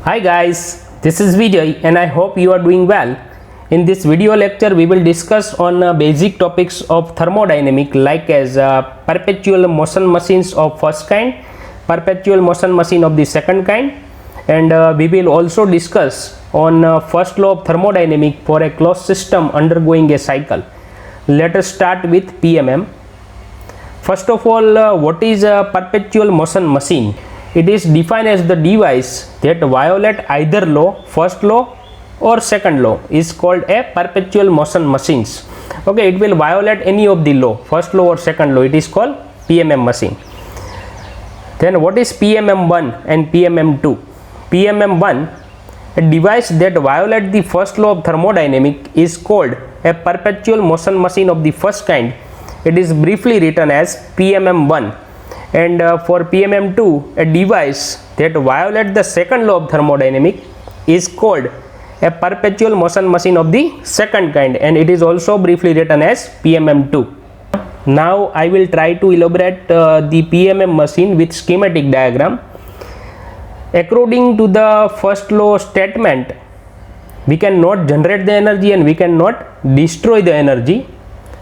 Hi guys, this is Vijay and I hope you are doing well. In this video lecture we will discuss on basic topics of thermodynamic like as perpetual motion machines of first kind, perpetual motion machine of the second kind, and we will also discuss on first law of thermodynamic for a closed system undergoing a cycle. Let us start with PMM. First of all, what is a perpetual motion machine? It is defined as the device that violate either law, first law or second law is called a perpetual motion machines. Okay, it will violate any of the law, first law or second law, it is called PMM machine. Then what is PMM1 and PMM2? PMM1, a device that violate the first law of thermodynamic is called a perpetual motion machine of the first kind. It is briefly written as PMM1. And for PMM2, a device that violate the second law of thermodynamic is called a perpetual motion machine of the second kind, and it is also briefly written as PMM2. Now I will try to elaborate the PMM machine with schematic diagram. According to the first law statement, we cannot generate the energy and we cannot destroy the energy.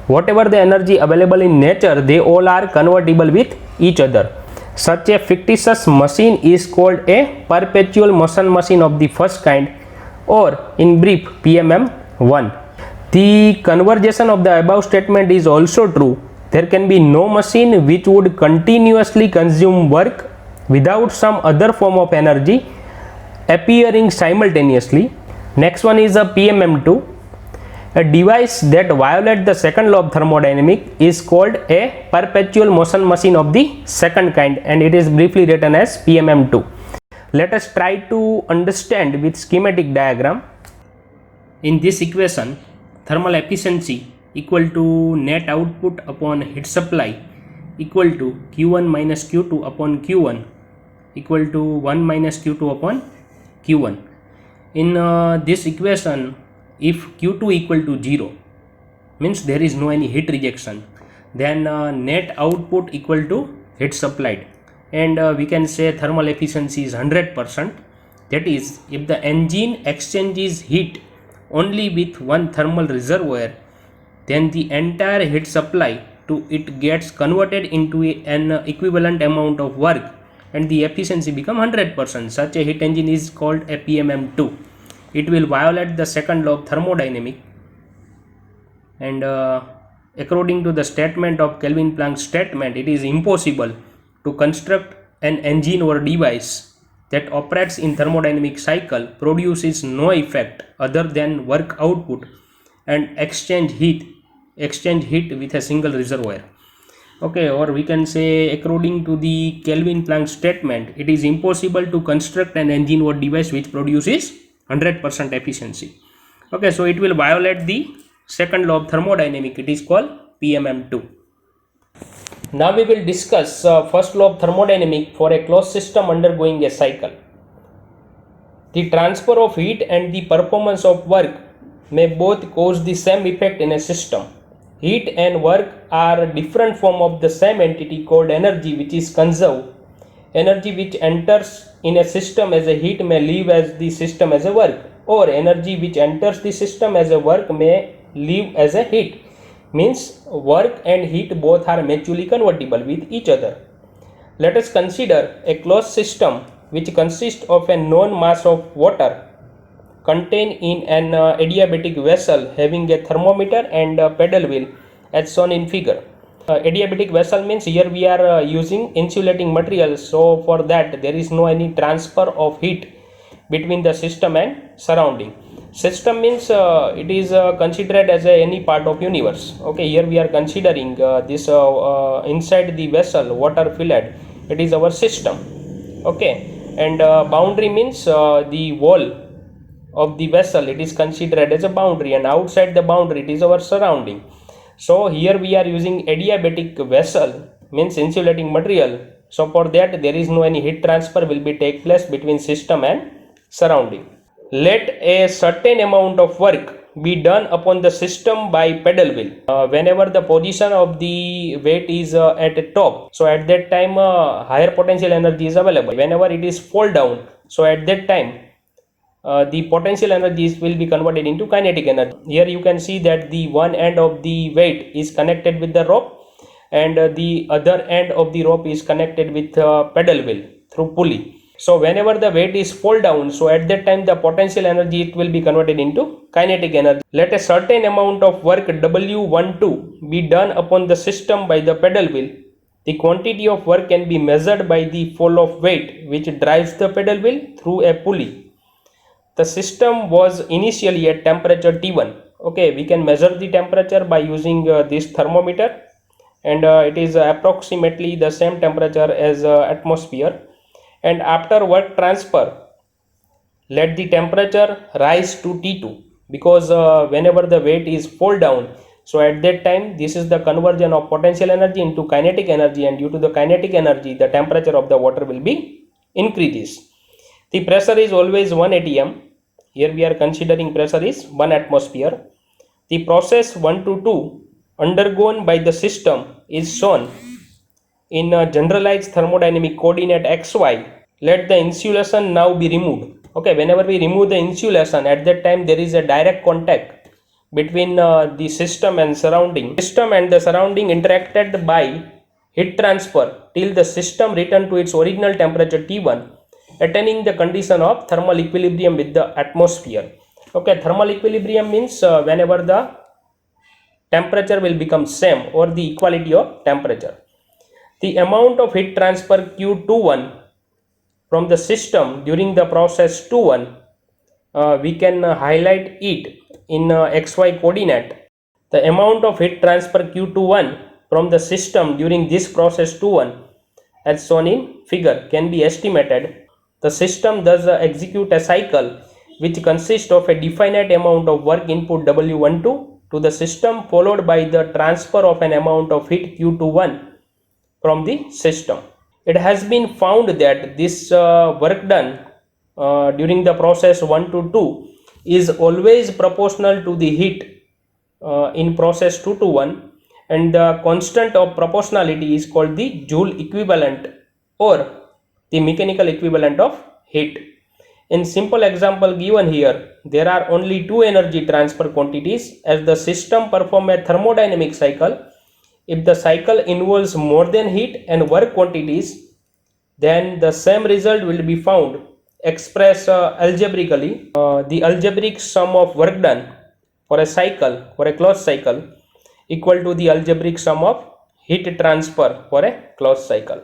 Whatever the energy available in nature, they all are convertible with each other. Such a fictitious machine is called a perpetual motion machine of the first kind, or in brief PMM1. The conversion of the above statement is also true. There can be no machine which would continuously consume work without some other form of energy appearing simultaneously. Next one is a PMM2. A device that violates the second law of thermodynamic is called a perpetual motion machine of the second kind, and it is briefly written as PMM2. Let us try to understand with schematic diagram. In this equation, thermal efficiency equal to net output upon heat supply equal to Q1 minus Q2 upon Q1 equal to 1 minus Q2 upon Q1. In this equation, if Q2 equal to 0 means there is no any heat rejection, then net output equal to heat supplied, and we can say thermal efficiency is 100%. That is, if the engine exchanges heat only with one thermal reservoir, then the entire heat supply to it gets converted into an equivalent amount of work and the efficiency become 100%. Such a heat engine is called a PMM2. It will violate the second law of thermodynamic, and according to the statement of Kelvin-Planck's statement, it is impossible to construct an engine or device that operates in thermodynamic cycle, produces no effect other than work output, and exchange heat with a single reservoir. Okay, or we can say according to the Kelvin-Planck statement, it is impossible to construct an engine or device which produces 100% efficiency. Okay, so it will violate the second law of thermodynamic. It is called PMM2. Now we will discuss first law of thermodynamic for a closed system undergoing a cycle. The transfer of heat and the performance of work may both cause the same effect in a system. Heat and work are different form of the same entity called energy, which is conserved. Energy which enters in a system as a heat may leave as the system as a work, or energy which enters the system as a work may leave as a heat. Means work and heat both are mutually convertible with each other. Let us consider a closed system which consists of a known mass of water contained in an adiabatic vessel having a thermometer and a paddle wheel as shown in figure. Adiabatic vessel means here we are using insulating material, so for that there is no any transfer of heat between the system and surrounding. System means it is considered as any part of universe. Okay, here we are considering this inside the vessel water filled, it is our system. Okay, and boundary means the wall of the vessel, it is considered as a boundary, and outside the boundary it is our surrounding. So here we are using adiabatic vessel means insulating material, so for that there is no any heat transfer will be take place between system and surrounding. Let a certain amount of work be done upon the system by paddle wheel. Whenever the position of the weight is at the top, so at that time higher potential energy is available. Whenever it is fall down, so at that time the potential energies will be converted into kinetic energy. Here you can see that the one end of the weight is connected with the rope, and the other end of the rope is connected with pedal wheel through pulley. So whenever the weight is fall down, so at that time the potential energy, it will be converted into kinetic energy. Let a certain amount of work W12 be done upon the system by the pedal wheel. The quantity of work can be measured by the fall of weight which drives the pedal wheel through a pulley. The system was initially at temperature T1. Okay, we can measure the temperature by using this thermometer, and it is approximately the same temperature as atmosphere. And after work transfer, let the temperature rise to T2, because whenever the weight is fall down, so at that time this is the conversion of potential energy into kinetic energy, and due to the kinetic energy the temperature of the water will be increases. The pressure is always 1 atm. Here we are considering pressure is 1 atmosphere. The process 1 to 2 undergone by the system is shown in a generalized thermodynamic coordinate xy. Let the insulation now be removed. Okay, whenever we remove the insulation, at that time there is a direct contact between the system and surrounding. System and the surrounding interacted by heat transfer till the system returned to its original temperature T1, attaining the condition of thermal equilibrium with the atmosphere. Okay, thermal equilibrium means whenever the temperature will become same, or the equality of temperature. The amount of heat transfer Q21 from the system during the process 21, we can highlight it in xy coordinate. The amount of heat transfer Q21 from the system during this process 21, as shown in figure, can be estimated. The system does execute a cycle which consists of a definite amount of work input W12 to the system, followed by the transfer of an amount of heat Q21 from the system. It has been found that this work done during the process 1 to 2 is always proportional to the heat in process 2 to 1, and the constant of proportionality is called the Joule equivalent, or the mechanical equivalent of heat. In simple example given here, there are only two energy transfer quantities. As the system perform a thermodynamic cycle, if the cycle involves more than heat and work quantities, then the same result will be found. Express algebraically, the algebraic sum of work done for a cycle, for a closed cycle, equal to the algebraic sum of heat transfer for a closed cycle,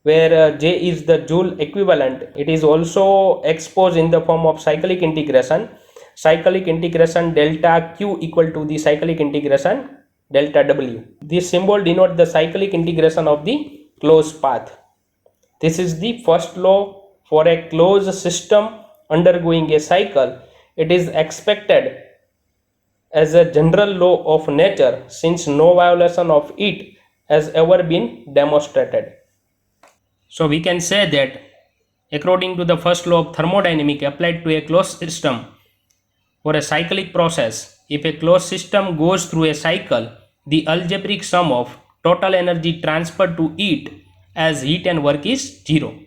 where J is the Joule equivalent. It is also exposed in the form of cyclic integration. Cyclic integration delta Q equal to the cyclic integration delta W. This symbol denotes the cyclic integration of the closed path. This is the first law for a closed system undergoing a cycle. It is expected as a general law of nature, since no violation of it has ever been demonstrated. So we can say that according to the first law of thermodynamics applied to a closed system for a cyclic process, if a closed system goes through a cycle, the algebraic sum of total energy transferred to it as heat and work is 0.